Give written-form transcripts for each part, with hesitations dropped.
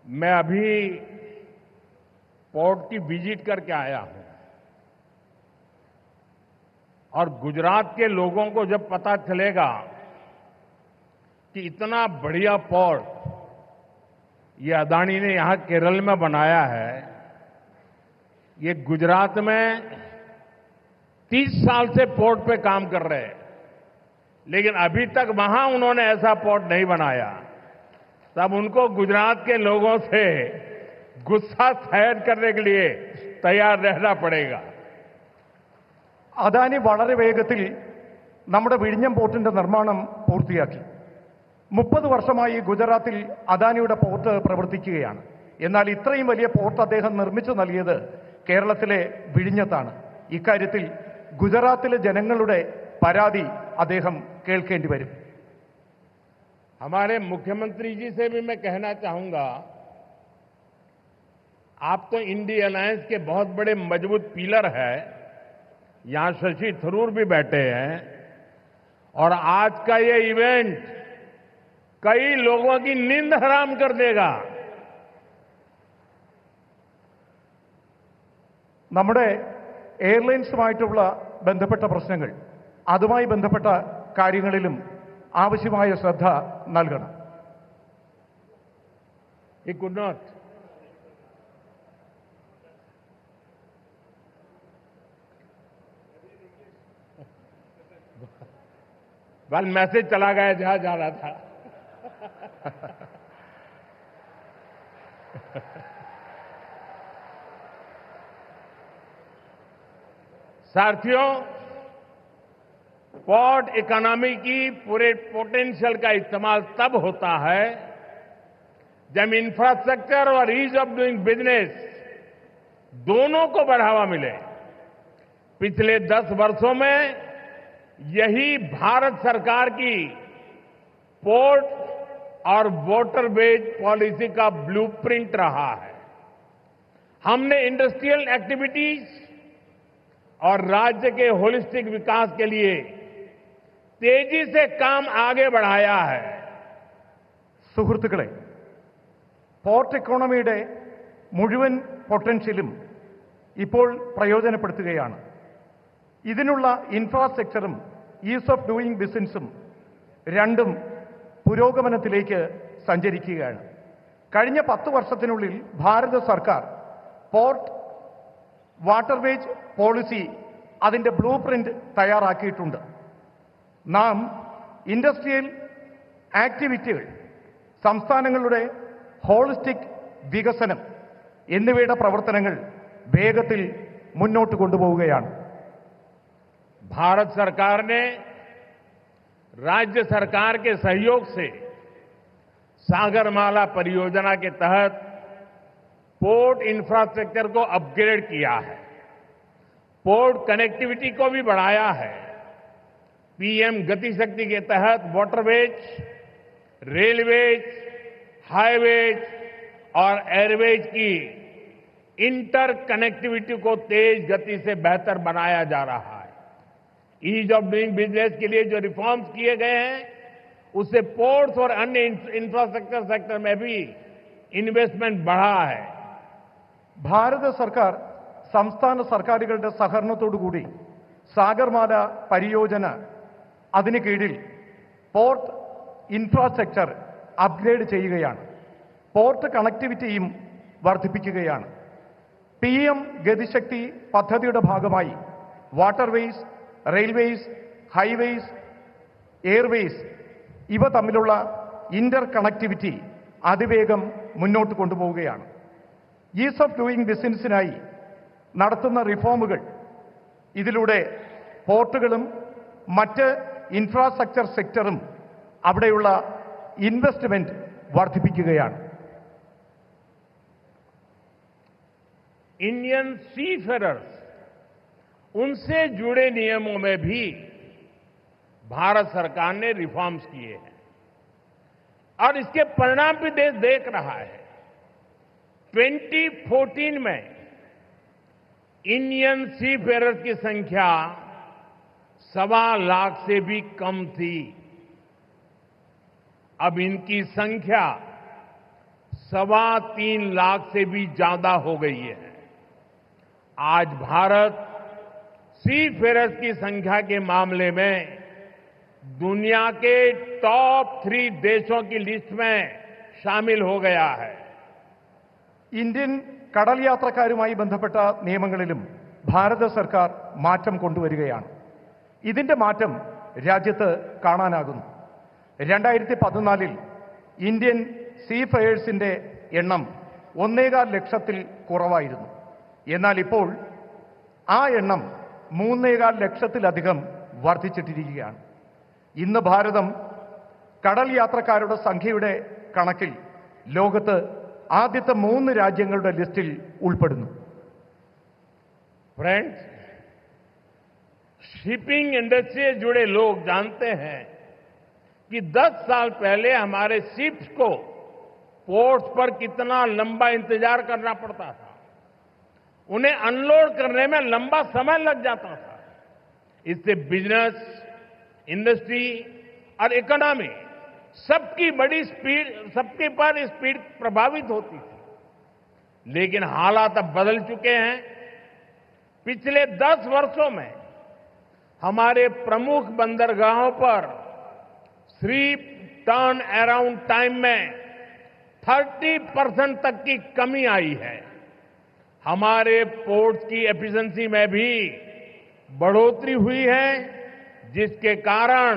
मैं अभी पोर्ट की विजिट करके आया हूं और गुजरात के लोगों को जब पता चलेगा कि इतना बढ़िया पोर्ट ये अदानी ने यहां केरल में बनाया है, ये गुजरात में 30 साल से पोर्ट पे काम कर रहे हैं, लेकिन अभी तक वहां उन्होंने ऐसा पोर्ट नहीं बनाया। तब उनको गुजरात के लोगों से गुस्सा सहन करने के लिए तैयार रहना पड़ेगा। അദാനി വളരെ വേഗത്തിൽ നമ്മുടെ വിഴിഞ്ഞം പോർട്ടിന്റെ നിർമ്മാണം പൂർത്തിയാക്കി. 30 വർഷമായി ഗുജറാത്തിൽ അദാനിയുടെ പോർട്ട് പ്രവർത്തിക്കുകയാണ്. എന്നാൽ ഇത്രയും വലിയ പോർട്ട് അദ്ദേഹം നിർമ്മിച്ചു നൽകിയത് കേരളത്തിലെ വിഴിഞ്ഞത്താണ്. ഇക്കാര്യത്തിൽ ഗുജറാത്തിലെ ജനങ്ങളുടെ പരാതി അദ്ദേഹം കേൾക്കേണ്ടി വരും. हमारे मुख्यमंत्री जी से भी मैं कहना चाहूंगा, आप तो इंडी अलायंस के बहुत बड़े मजबूत पिलर है, यहां शशि थरूर भी बैठे हैं और आज का ये इवेंट कई लोगों की नींद हराम कर देगा। നമ്മുടെ എയർലൈൻസുമായിട്ടുള്ള ബന്ധപ്പെട്ട പ്രശ്നങ്ങൾ, അതുമായി ബന്ധപ്പെട്ട കാര്യങ്ങളിലും ആവശ്യമായ ശ്രദ്ധ നൽകണം. He could not. Well message चला गया जहां जा रहा था. साथियों, पोर्ट इकोनॉमी की पूरे पोटेंशियल का इस्तेमाल तब होता है जब इंफ्रास्ट्रक्चर और ईज ऑफ डूइंग बिजनेस दोनों को बढ़ावा मिले. पिछले 10 वर्षों में यही भारत सरकार की पोर्ट और वाटरवेज पॉलिसी का ब्लूप्रिंट रहा है. हमने इंडस्ट्रियल एक्टिविटीज और राज्य के होलिस्टिक विकास के लिए तेजी से काम आगे बढ़ाया है. സുഹൃത്തുക്കളെ, പോർട്ട് ഇക്കോണമിയുടെ മുഴുവൻ പൊട്ടൻഷ്യലും ഇപ്പോൾ പ്രയോജനപ്പെടുത്തുകയാണ്. ഇതിനുള്ള ഇൻഫ്രാസ്ട്രക്ചറും ഈസ് ഓഫ് ഡൂയിങ് ബിസിനസ്സും രണ്ടും പുരോഗമനത്തിലേക്ക് സഞ്ചരിക്കുകയാണ്. കഴിഞ്ഞ 10 വർഷത്തിനുള്ളിൽ ഭാരത സർക്കാർ പോർട്ട് വാട്ടർവേജ് പോളിസി അതിന്റെ ബ്ലൂ പ്രിന്റ് തയ്യാറാക്കിയിട്ടുണ്ട്. നാം ഇൻഡസ്ട്രിയൽ ആക്ടിവിറ്റികൾ, സംസ്ഥാനങ്ങളുടെ ഹോളിസ്റ്റിക് വികസനം എന്നിവയുടെ പ്രവർത്തനങ്ങൾ വേഗത്തിൽ മുന്നോട്ട് കൊണ്ടുപോവുകയാണ്. भारत सरकार ने राज्य सरकार के सहयोग से सागरमाला परियोजना के तहत पोर्ट इंफ्रास्ट्रक्चर को अपग्रेड किया है, पोर्ट कनेक्टिविटी को भी बढ़ाया है. पीएम गति शक्ति के तहत वाटरवेज, रेलवेज, हाईवेज और एयरवेज की इंटर कनेक्टिविटी को तेज गति से बेहतर बनाया जा रहा है. ईज ऑफ डूइंग बिजनेस के लिए जो रिफॉर्म्स किए गए हैं, उससे पोर्ट्स और अन्य इंफ्रास्ट्रक्चर सेक्टर में भी इन्वेस्टमेंट बढ़ा है. ഭാരത സർക്കാർ സംസ്ഥാന സർക്കാരുകളുടെ സഹകരണത്തോടുകൂടി സാഗർമാല പരിയോജന അതിന് കീഴിൽ പോർട്ട് ഇൻഫ്രാസ്ട്രക്ചർ അപ്ഗ്രേഡ് ചെയ്യുകയാണ്. പോർട്ട് കണക്ടിവിറ്റിയും വർദ്ധിപ്പിക്കുകയാണ്. PM ഗതിശക്തി പദ്ധതിയുടെ ഭാഗമായി വാട്ടർവേസ്, റെയിൽവേസ്, ഹൈവേസ്, എയർവേസ് ഇവ തമ്മിലുള്ള ഇന്റർ കണക്ടിവിറ്റി അതിവേഗം മുന്നോട്ട് കൊണ്ടുപോവുകയാണ്. ഈസ് ഓഫ് ഡൂയിങ് ബിസിനസ്സിനായി നടത്തുന്ന റിഫോമുകൾ ഇതിലൂടെ പോർട്ടുകളും മറ്റ് ഇൻഫ്രാസ്ട്രക്ചർ സെക്ടറും അവിടെയുള്ള ഇൻവെസ്റ്റ്മെന്റ് വർദ്ധിപ്പിക്കുകയാണ്. इंडियन सीफेरर्स, उनसे जुड़े नियमों में भी भारत सरकार ने रिफॉर्म्स किए हैं और इसके परिणाम भी देश देख रहा है. 2014 में इंडियन सीफेरर्स की संख्या 1.25 लाख से भी कम थी. अब इनकी संख्या 3.25 लाख से भी ज्यादा हो गई है। आज भारत सी फेयरर्स की संख्या के मामले में दुनिया के टॉप 3 देशों की लिस्ट में शामिल हो गया है। ഇന്ത്യൻ കടൽ യാത്രക്കാരുമായി ബന്ധപ്പെട്ട നിയമങ്ങളിലും ഭാരത സർക്കാർ മാറ്റം കൊണ്ടുവരികയാണ്. ഇതിന്റെ മാറ്റം രാജ്യത്ത് കാണാനാകുന്നു. 2014 ഇന്ത്യൻ സീ ഫെയേഴ്സിന്റെ എണ്ണം 1.25 ലക്ഷത്തിൽ കുറവായിരുന്നു. എന്നാൽ ഇപ്പോൾ ആ എണ്ണം 3.25 ലക്ഷത്തിലധികം വർദ്ധിച്ചിട്ടിരിക്കുകയാണ്. ഇന്ന് ഭാരതം കടൽ യാത്രക്കാരുടെ സംഖ്യയുടെ കണക്കിൽ ലോകത്ത് ആദ്യത്തെ 3 രാജ്യങ്ങളുടെ ലിസ്റ്റിൽ ഉൾപ്പെടുന്നു. फ्रेंड्स, शिपिंग इंडस्ट्री से जुड़े लोग जानते हैं कि 10 साल पहले हमारे शिप्स को पोर्ट्स पर कितना लंबा इंतजार करना पड़ता था। उन्हें अनलोड करने में लंबा समय लग जाता था। इससे बिजनेस, इंडस्ट्री और इकोनॉमी सबकी पर स्पीड प्रभावित होती थी। लेकिन हालात अब बदल चुके हैं। पिछले 10 वर्षों में हमारे प्रमुख बंदरगाहों पर शिप टर्न अराउंड टाइम में 30% तक की कमी आई है। हमारे पोर्ट्स की एफिशिएंसी में भी बढ़ोतरी हुई है, जिसके कारण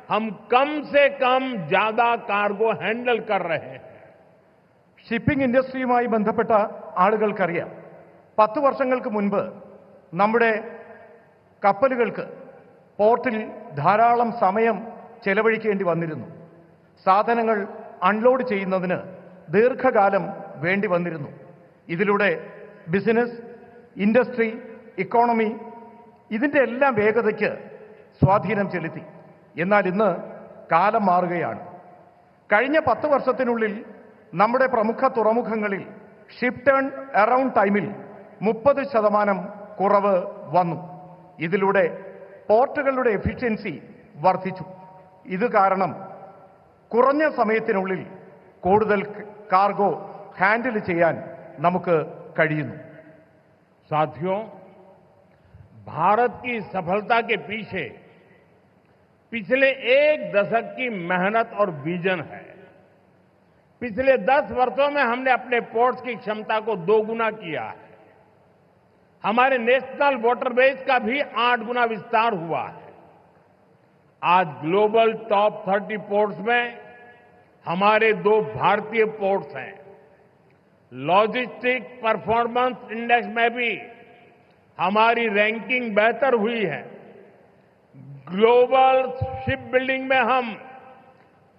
हम कम से कम ज्यादा कार्गो हैंडल कर रहे हैं। ഷിപ്പിംഗ് ഇൻഡസ്ട്രിയുമായി ബന്ധപ്പെട്ട ആളുകൾക്കറിയാം, 10 വർഷങ്ങൾക്ക് മുൻപ് നമ്മുടെ കപ്പലുകൾക്ക് പോർട്ടിൽ ധാരാളം സമയം ചെലവഴിക്കേണ്ടി വന്നിരുന്നു. സാധനങ്ങൾ അൺലോഡ് ചെയ്യുന്നതിന് ദീർഘകാലം വേണ്ടി വന്നിരുന്നു. ഇതിലൂടെ ബിസിനസ്, ഇൻഡസ്ട്രി, ഇക്കോണമി ഇതിന്റെ എല്ലാം വേഗതയ്ക്ക് സ്വാധീനം ചെലുത്തി. എന്നാൽ ഇന്ന് കാലം മാറുകയാണ്. കഴിഞ്ഞ 10 വർഷത്തിനുള്ളിൽ നമ്മുടെ പ്രമുഖ തുറമുഖങ്ങളിൽ ഷിപ്പ് ടേൺ അറൌണ്ട് ടൈമിൽ 30% കുറവ് വന്നു. ഇതിലൂടെ പോർട്ടുകളുടെ എഫിഷ്യൻസി വർദ്ധിച്ചു. ഇത് കാരണം കുറഞ്ഞ സമയത്തിനുള്ളിൽ കൂടുതൽ കാർഗോ ഹാൻഡിൽ ചെയ്യാൻ നമുക്ക് കഴിയുന്നു. साथियों, भारत की सफलता के पीछे पिछले 1 दशक की मेहनत और विजन है। पिछले 10 वर्षों में हमने अपने पोर्ट्स की क्षमता को 2 गुना किया है। हमारे नेशनल वाटरवेज का भी 8 गुना विस्तार हुआ है। आज ग्लोबल टॉप 30 पोर्ट्स में हमारे 2 भारतीय पोर्ट्स हैं। लॉजिस्टिक परफॉर्मेंस इंडेक्स में भी हमारी रैंकिंग बेहतर हुई है। ग्लोबल शिप बिल्डिंग में हम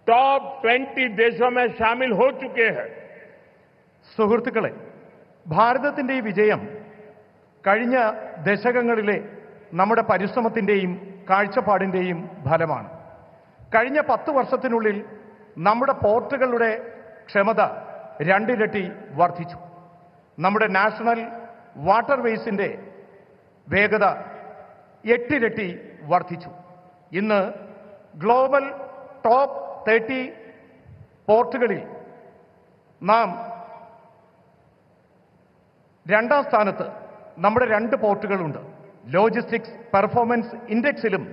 टॉप 20 देशों में शामिल हो चुके हैं। സുഹൃത്തുക്കളെ, ഭാരതത്തിന്റെ ഈ വിജയം കഴിഞ്ഞ ദശകങ്ങളിലെ നമ്മുടെ പരിശ്രമത്തിന്റെയും കാഴ്ചപ്പാടിന്റെയും ഫലമാണ്. കഴിഞ്ഞ 10 വർഷത്തിനുള്ളിൽ നമ്മുടെ പോർട്ടുകളുടെ ക്ഷമത 2 ഇരട്ടി വർദ്ധിച്ചു. നമ്മുടെ നാഷണൽ വാട്ടർവേസിന്റെ വേഗത 8 ഇരട്ടി വർദ്ധിച്ചു. ഇന്ന് ഗ്ലോബൽ ടോപ്പ് 30 പോർട്ടുകളിൽ നാം 2ാം സ്ഥാനത്ത് നമ്മുടെ 2 പോർട്ടുകളുണ്ട്. ലോജിസ്റ്റിക്സ് പെർഫോമൻസ് ഇൻഡെക്സിലും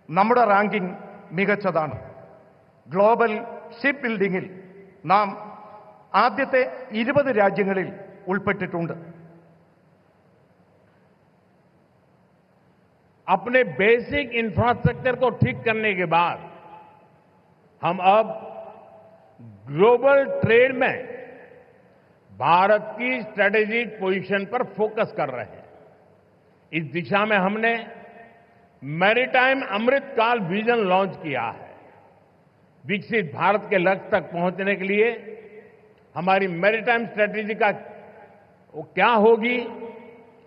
നമ്മുടെ റാങ്കിംഗ് മികച്ചതാണ്. ഗ്ലോബൽ ഷിപ്പ് ബിൽഡിംഗിൽ നാം ആദ്യത്തെ 20 രാജ്യങ്ങളിൽ ഉൾപ്പെട്ടിട്ടുണ്ട്. अपने बेसिक इंफ्रास्ट्रक्चर को ठीक करने के बाद हम अब ग्लोबल ट्रेड में भारत की स्ट्रेटेजिक पोजीशन पर फोकस कर रहे हैं। इस दिशा में हमने मैरीटाइम अमृतकाल विजन लॉन्च किया है। विकसित भारत के लक्ष्य तक पहुंचने के लिए हमारी मैरीटाइम स्ट्रेटेजी का वो क्या होगी,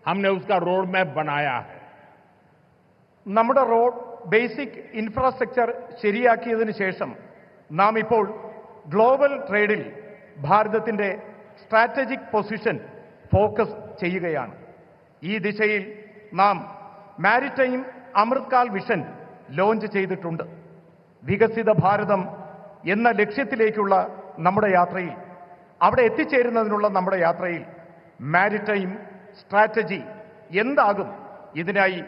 हमने उसका रोड मैप बनाया है। നമ്മുടെ റോഡ് ബേസിക് ഇൻഫ്രാസ്ട്രക്ചർ ശരിയാക്കിയതിനു ശേഷം നാം ഇപ്പോൾ ഗ്ലോബൽ ട്രേഡിൽ ഭാരതത്തിന്റെ സ്ട്രാറ്റജിക് പൊസിഷൻ ഫോക്കസ് ചെയ്യുകയാണ്. ഈ ദിശയിൽ നാം മാരിടൈം അമൃത്കാൽ വിഷൻ ലോഞ്ച് ചെയ്തിട്ടുണ്ട്. വികസിത ഭാരതം എന്ന ലക്ഷ്യത്തിലേക്കുള്ള നമ്മുടെ യാത്രയിൽ അവിടെ എത്തിച്ചേരുന്നതിനുള്ള നമ്മുടെ യാത്രയിൽ മാരിടൈം സ്ട്രാറ്റജി എന്താകും, ഇതിനായി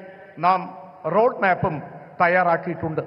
നാം റോഡ് മാപ്പും തയ്യാറാക്കിയിട്ടുണ്ട്.